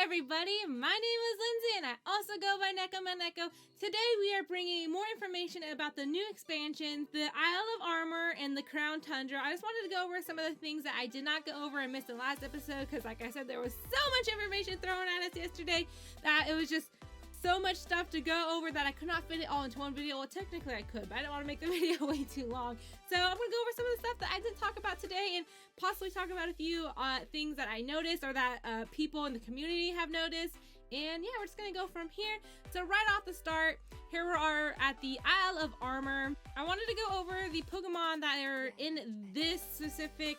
everybody, my name is Lindsay and I also go by Neko Maneko. Today we are bringing more information about the new expansions, the Isle of Armor and the Crown Tundra. I just wanted to go over some of the things that I did not go over and missed in the last episode because like I said, there was so much information thrown at us yesterday that it was just so much stuff to go over that I could not fit it all into one video. Well, technically I could, but I didn't want to make the video way too long. So I'm going to go over some of the stuff that I didn't talk about today and possibly talk about a few things that I noticed or that people in the community have noticed. And yeah, we're just going to go from here. So right off the start, here we are at the Isle of Armor. I wanted to go over the Pokemon that are in this specific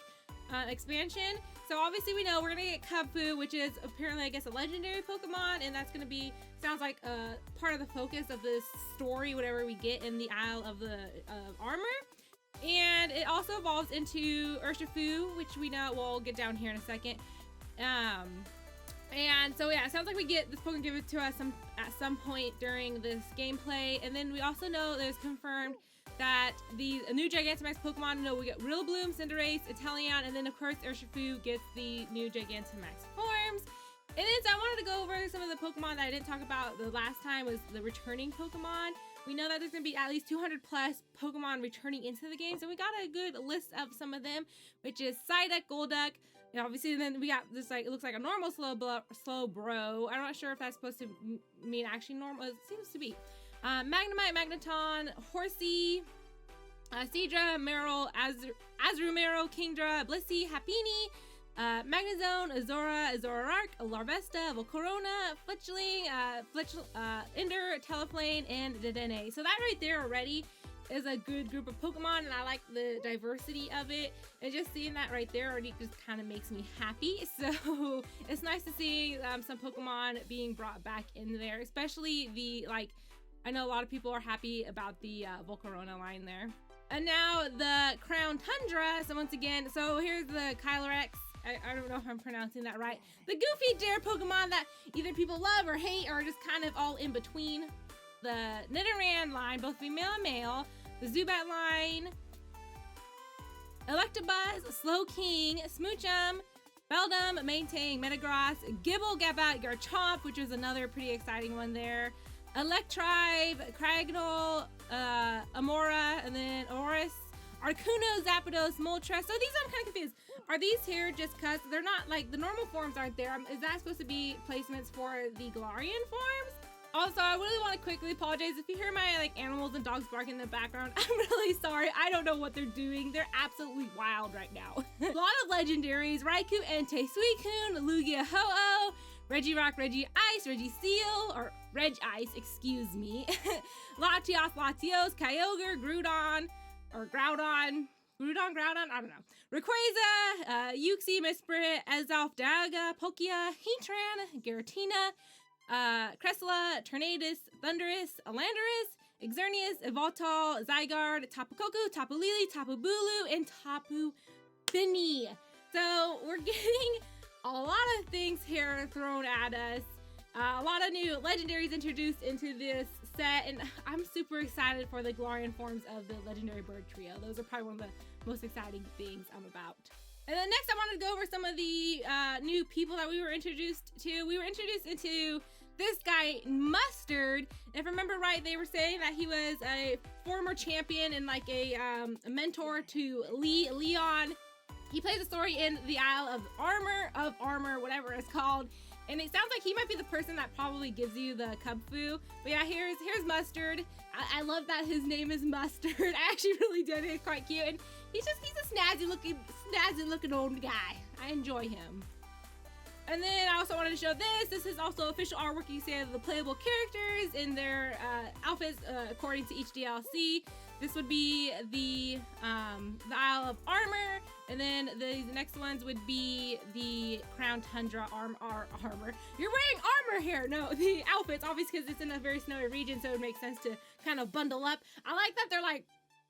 expansion. So obviously we know we're gonna get Kubfu, which is apparently I guess a legendary Pokemon, and that's gonna be, sounds like part of the focus of this story, whatever we get in the Isle of the Armor. And it also evolves into Urshifu, which we know we'll get down here in a second. And so yeah, it sounds like we get this Pokemon given to us at some point during this gameplay. And then we also know there's confirmed that the new Gigantamax Pokemon, you know, we get Rillaboom, Cinderace, Inteleon, and then of course Urshifu gets the new Gigantamax forms. And then so I wanted to go over some of the Pokemon that I didn't talk about the last time was the returning Pokemon. We know that there's going to be at least 200 plus Pokemon returning into the game, so we got a good list of some of them, which is Psyduck, Golduck. And obviously then we got this, like, it looks like a normal Slowbro. I'm not sure if that's supposed to mean actually normal. It seems to be. Magnemite, Magneton, Horsey, Seadra, Meryl, Azumarill, Kingdra, Blissey, Happiny, Magnezone, Azora, Azorark, Larvesta, Volcarona, Fletchling, Ender, Teleflame, and Dedenne. So that right there already is a good group of Pokemon, and I like the diversity of it. And just seeing that right there already just kind of makes me happy. So it's nice to see some Pokemon being brought back in there, especially the, like, I know a lot of people are happy about the Volcarona line there. And now the Crown Tundra. So once again, so here's the Kylerex. I don't know if I'm pronouncing that right. The goofy dare Pokemon that either people love or hate or just kind of all in between. The Nidoran line, both female and male. The Zubat line. Electabuzz, Slowking, Smoochum, Beldum, Maintain, Metagross, Gibble, Gabat, Garchomp, which is another pretty exciting one there. Electrive, Cragnole, Amora, and then Oris, Arcuno, Zapdos, Moltres. So these I'm kind of confused. Are these here just because they're not, like, the normal forms aren't there? Is that supposed to be placements for the Galarian forms? Also, I really want to quickly apologize if you hear my, like, animals and dogs barking in the background. I'm really sorry. I don't know what they're doing. They're absolutely wild right now. A lot of legendaries. Raikou, Entei, Suicune, Lugia, Ho-Oh, Regirock, Regice, Registeel, or Regice, excuse me. Latios, Latios, Kyogre, Groudon, I don't know. Rayquaza, Uxie, Misprit, Azelf, Daga, Pokia, Heatran, Giratina, Cressula, Tornadus, Thundurus, Alandorus, Xerneas, Evoltal, Zygarde, Tapu Koko, Tapu Lele, Tapu Bulu, and Tapu Fini. So we're getting a lot of things here thrown at us. A lot of new legendaries introduced into this set, and I'm super excited for the Galarian forms of the legendary bird trio. Those are probably one of the most exciting things I'm about. And then next I wanted to go over some of the new people that we were introduced to. We were introduced into this guy, Mustard. If I remember right, they were saying that he was a former champion and like a mentor to Leon. He plays a story in the Isle of Armor, whatever it's called. And it sounds like he might be the person that probably gives you the Kubfu. But yeah, here's Mustard. I love that his name is Mustard. I actually really did. It's quite cute. And he's a snazzy looking old guy. I enjoy him. And then I also wanted to show this. This is also official artwork. You see the playable characters in their outfits according to each DLC. This would be the Isle of Armor, and then the next ones would be the Crown Tundra armor. You're wearing armor here. No, the outfits, obviously, because it's in a very snowy region, so it makes sense to kind of bundle up. I like that they're like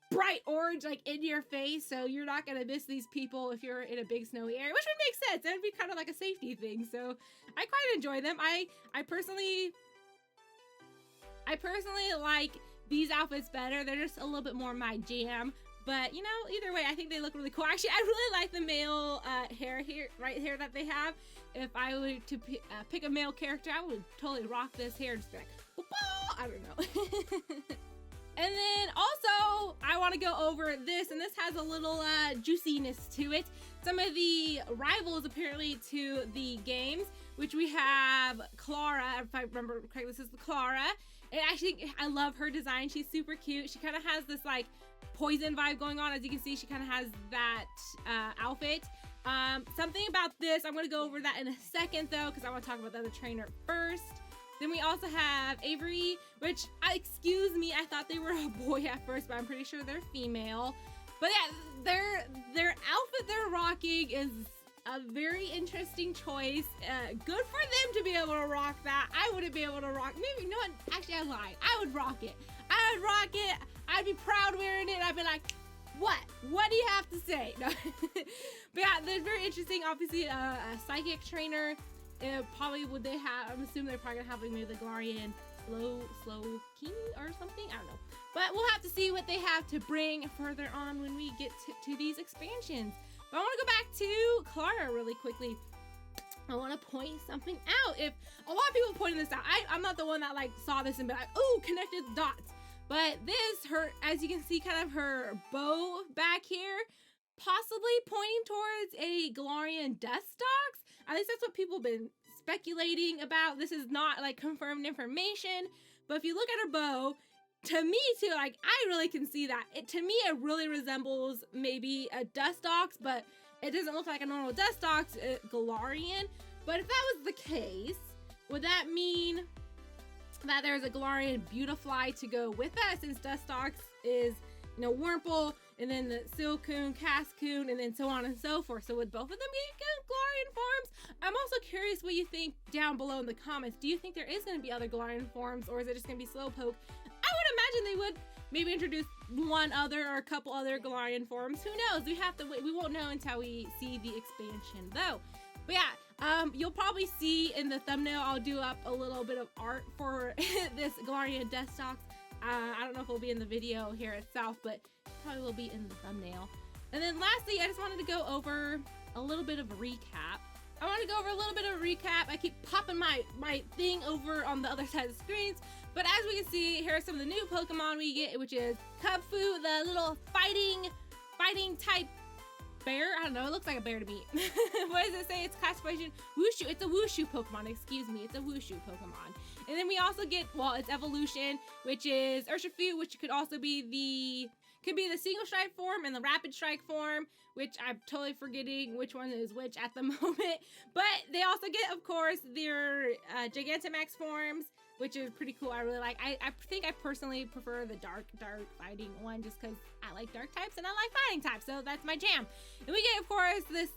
bright orange, like in your face, so you're not gonna miss these people if you're in a big snowy area, which would make sense. That would be kind of like a safety thing. So I quite enjoy them. I personally like these outfits better. They're just a little bit more my jam. But, you know, either way, I think they look really cool. Actually, I really like the male hair here, right here that they have. If I were to pick a male character, I would totally rock this hair. Just be like, I don't know. And then also, I want to go over this, and this has a little juiciness to it. Some of the rivals, apparently, to the games, which we have Clara. If I remember correctly, this is Clara. And actually, I love her design. She's super cute. She kind of has this, like, poison vibe going on. As you can see, she kind of has that outfit. Something about this, I'm going to go over that in a second, though, because I want to talk about the other trainer first. Then we also have Avery, which, excuse me, I thought they were a boy at first, but I'm pretty sure they're female. But yeah, their outfit they're rocking is a very interesting choice. Good for them to be able to rock that. I wouldn't be able to rock, maybe, no, actually I lied. I would rock it. I would rock it. I'd be proud wearing it. I'd be like, what? What do you have to say? No. But yeah, they're very interesting. Obviously, a psychic trainer. Probably would they have, I'm assuming they're probably gonna have like maybe the Galarian slow king or something, I don't know, but we'll have to see what they have to bring further on when we get to these expansions. But I want to go back to Clara really quickly. I want to point something out. If a lot of people pointing this out, I'm not the one that like saw this and be like, oh, connected dots, but this, her, as you can see, kind of her bow back here, possibly pointing towards a Galarian Dustox. At least that's what people have been speculating about. This is not like confirmed information, but if you look at her bow, to me too, like I really can see that. To me, it really resembles maybe a Dustox, but it doesn't look like a normal Dustox, Galarian. But if that was the case, would that mean that there's a Galarian Beautifly to go with that, since Dustox is, you know, Wurmple, and then the Silcoon, Cascoon, and then so on and so forth. So would both of them be Galarian forms? I'm also curious what you think down below in the comments. Do you think there is going to be other Galarian forms, or is it just going to be Slowpoke? I would imagine they would maybe introduce one other or a couple other Galarian forms. Who knows? We have to wait. We won't know until we see the expansion, though. But yeah, you'll probably see in the thumbnail, I'll do up a little bit of art for this Galarian Dustox. I don't know if it'll be in the video here itself, but probably will be in the thumbnail. And then lastly, I just wanted to go over a little bit of a recap. I want to go over a little bit of a recap. I keep popping my thing over on the other side of the screens. But as we can see, here are some of the new Pokemon we get, which is Kubfu, the little fighting type bear. I don't know, it looks like a bear to me. What does it say? It's classification Wushu. It's a Wushu Pokemon, excuse me. It's a Wushu Pokemon. And then we also get, well, its evolution, which is Urshifu, which could also be the single strike form and the rapid strike form, which I'm totally forgetting which one is which at the moment. But they also get, of course, their Gigantamax forms, which is pretty cool. I really like. I think I personally prefer the dark fighting one, just because I like dark types and I like fighting types, so that's my jam. And we get, of course, this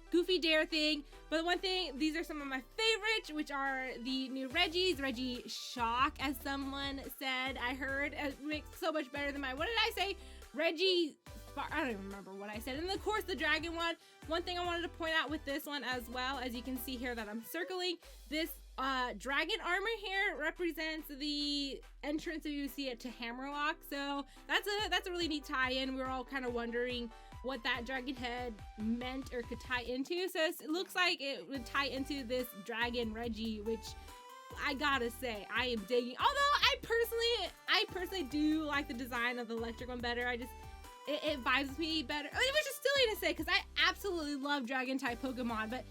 Goofy Dare thing. But one thing, these are some of my favorites, which are the new Reggies. Reggie Shock, as someone said, I heard, it makes so much better than mine. What did I say? Reggie, I don't even remember what I said. And of course, the dragon one. One thing I wanted to point out with this one as well, as you can see here that I'm circling, this dragon armor here represents the entrance, if you see it, to Hammerlock. So that's a really neat tie-in. We were all kind of wondering what that dragon head meant or could tie into. So it looks like it would tie into this dragon Reggie, which I gotta say I am digging. Although I personally do like the design of the electric one better. It vibes me better. I mean, which is silly to say because I absolutely love dragon type Pokemon, but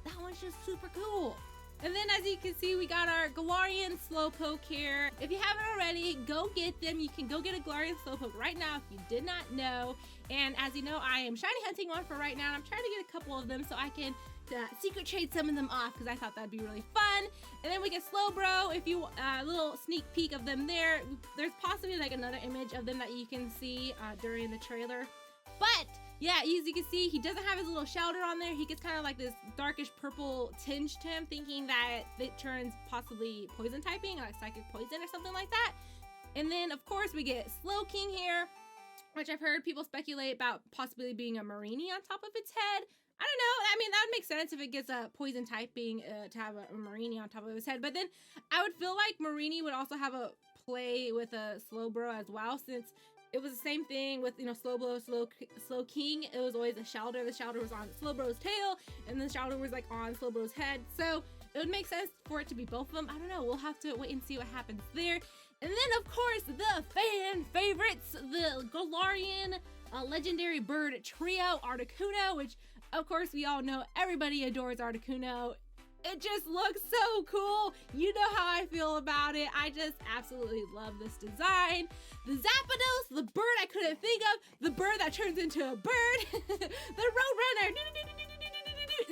that one's just super cool. And then, as you can see, we got our Galarian Slowpoke here. If you haven't already, go get them. You can go get a Galarian Slowpoke right now if you did not know. And as you know, I am shiny hunting one for right now. And I'm trying to get a couple of them so I can secret trade some of them off, because I thought that'd be really fun. And then we get Slowbro. If you a little sneak peek of them there. There's possibly like another image of them that you can see during the trailer. But yeah, as you can see, he doesn't have his little shelter on there. He gets kind of like this darkish purple tinge to him, thinking that it turns possibly poison typing, like psychic poison or something like that. And then, of course, we get Slowking here, which I've heard people speculate about possibly being a Marini on top of its head. I don't know. I mean, that would make sense if it gets a poison typing to have a Marini on top of its head. But then I would feel like Marini would also have a play with a Slowbro as well, since it was the same thing with, you know, Slowbro, Slow King. It was always a Shellder. The Shellder was on Slowbro's tail, and the Shellder was like on Slowbro's head. So it would make sense for it to be both of them. I don't know. We'll have to wait and see what happens there. And then, of course, the fan favorites, the Galarian legendary bird trio, Articuno, which, of course, we all know everybody adores Articuno. It just looks so cool. You know how I feel about it. I just absolutely love this design. The Zapdos, the bird I couldn't think of, the bird that turns into a bird, the Roadrunner.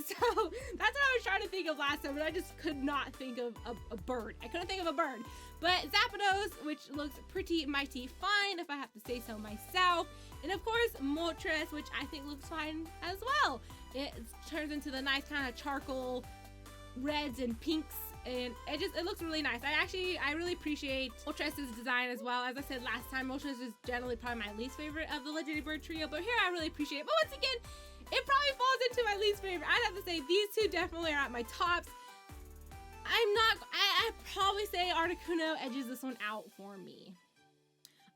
So that's what I was trying to think of last time, but I just could not think of a bird. I couldn't think of a bird. But Zapdos, which looks pretty mighty fine, if I have to say so myself. And of course, Moltres, which I think looks fine as well. It turns into the nice kind of charcoal reds and pinks, and it looks really nice. I really appreciate Moltres' design as well. As I said last time, Moltres is generally probably my least favorite of the legendary bird trio, but here I really appreciate it. But once again, it probably falls into my least favorite. I'd have to say these two definitely are at my tops. I'd probably say Articuno edges this one out for me.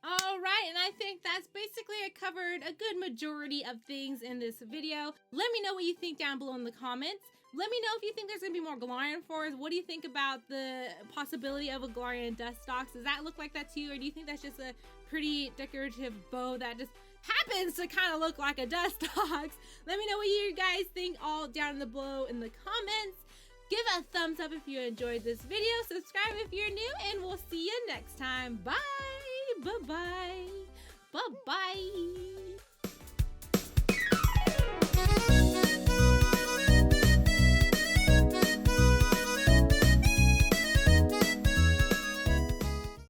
All right, and I think that's basically, I covered a good majority of things in this video. Let me know what you think down below in the comments. Let me know if you think there's gonna be more Galarian forms. What do you think about the possibility of a Galarian Dustox? Does that look like that to you, or do you think that's just a pretty decorative bow that just happens to kind of look like a Dustox? Let me know what you guys think all down below in the comments. Give a thumbs up if you enjoyed this video. Subscribe if you're new, and we'll see you next time. Bye. Bye-bye. Bye-bye.